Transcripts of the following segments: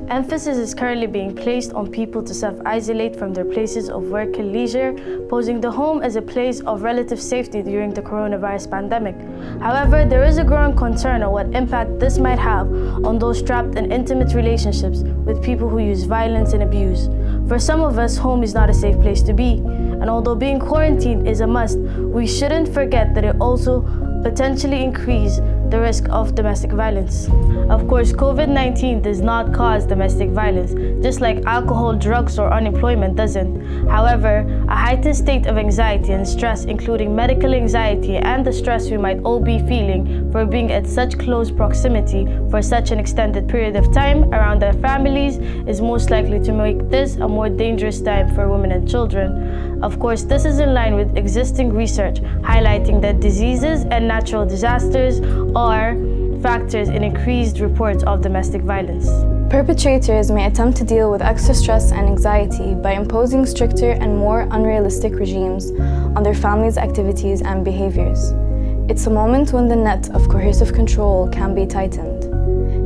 Emphasis is currently being placed on people to self-isolate from their places of work and leisure, posing the home as a place of relative safety during the coronavirus pandemic. However, there is a growing concern on what impact this might have on those trapped in intimate relationships with people who use violence and abuse. For some of us, home is not a safe place to be, and although being quarantined is a must, we shouldn't forget that it also potentially increases the risk of domestic violence. Of course, COVID-19 does not cause domestic violence, just like alcohol, drugs, or unemployment doesn't. However, a heightened state of anxiety and stress, including medical anxiety and the stress we might all be feeling for being at such close proximity for such an extended period of time around our families, is most likely to make this a more dangerous time for women and children. Of course, this is in line with existing research highlighting that diseases and natural disasters are factors in increased reports of domestic violence. Perpetrators may attempt to deal with extra stress and anxiety by imposing stricter and more unrealistic regimes on their families' activities and behaviors. It's a moment when the net of coercive control can be tightened.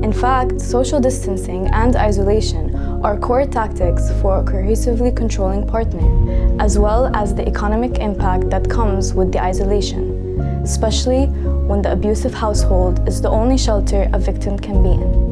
In fact, social distancing and isolation are core tactics for a coercively controlling partner, as well as the economic impact that comes with the isolation, especially when the abusive household is the only shelter a victim can be in.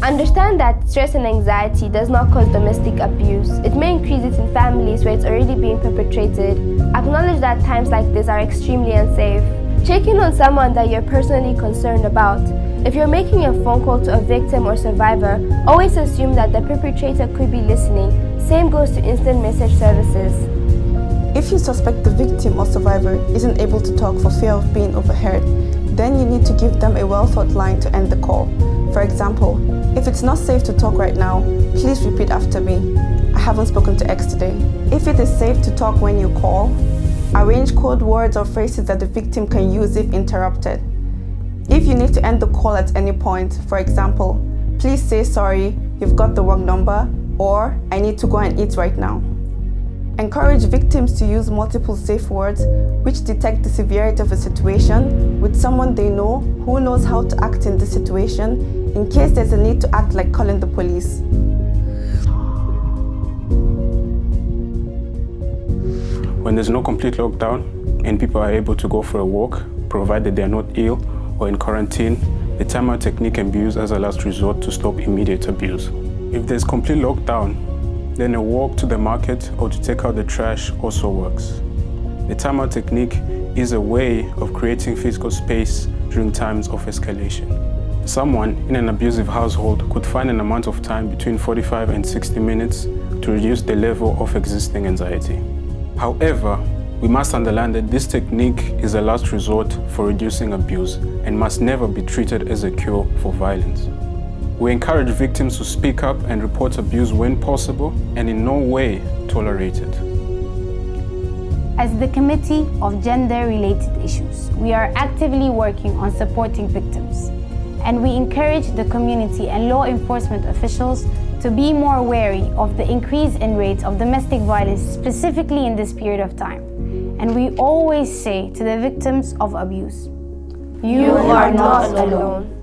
Understand that stress and anxiety does not cause domestic abuse. It may increase it in families where it's already being perpetrated. Acknowledge that times like this are extremely unsafe. Check in on someone that you're personally concerned about. If you're making a phone call to a victim or survivor, always assume that the perpetrator could be listening. Same goes to instant message services. If you suspect the victim or survivor isn't able to talk for fear of being overheard, then you need to give them a well-thought line to end the call. For example, if it's not safe to talk right now, please repeat after me. I haven't spoken to X today. If it is safe to talk when you call, arrange code words or phrases that the victim can use if interrupted. If you need to end the call at any point, for example, please say sorry, you've got the wrong number, or I need to go and eat right now. Encourage victims to use multiple safe words which detect the severity of a situation with someone they know who knows how to act in the situation in case there's a need to act, like calling the police. When there's no complete lockdown and people are able to go for a walk, provided they are not ill or in quarantine, the timeout technique can be used as a last resort to stop immediate abuse. If there's complete lockdown, then a walk to the market or to take out the trash also works. The timeout technique is a way of creating physical space during times of escalation. Someone in an abusive household could find an amount of time between 45 and 60 minutes to reduce the level of existing anxiety. However, we must underline that this technique is a last resort for reducing abuse and must never be treated as a cure for violence. We encourage victims to speak up and report abuse when possible and in no way tolerate it. As the Committee of Gender-Related Issues, we are actively working on supporting victims, and we encourage the community and law enforcement officials to be more wary of the increase in rates of domestic violence, specifically in this period of time. And we always say to the victims of abuse, You are not alone.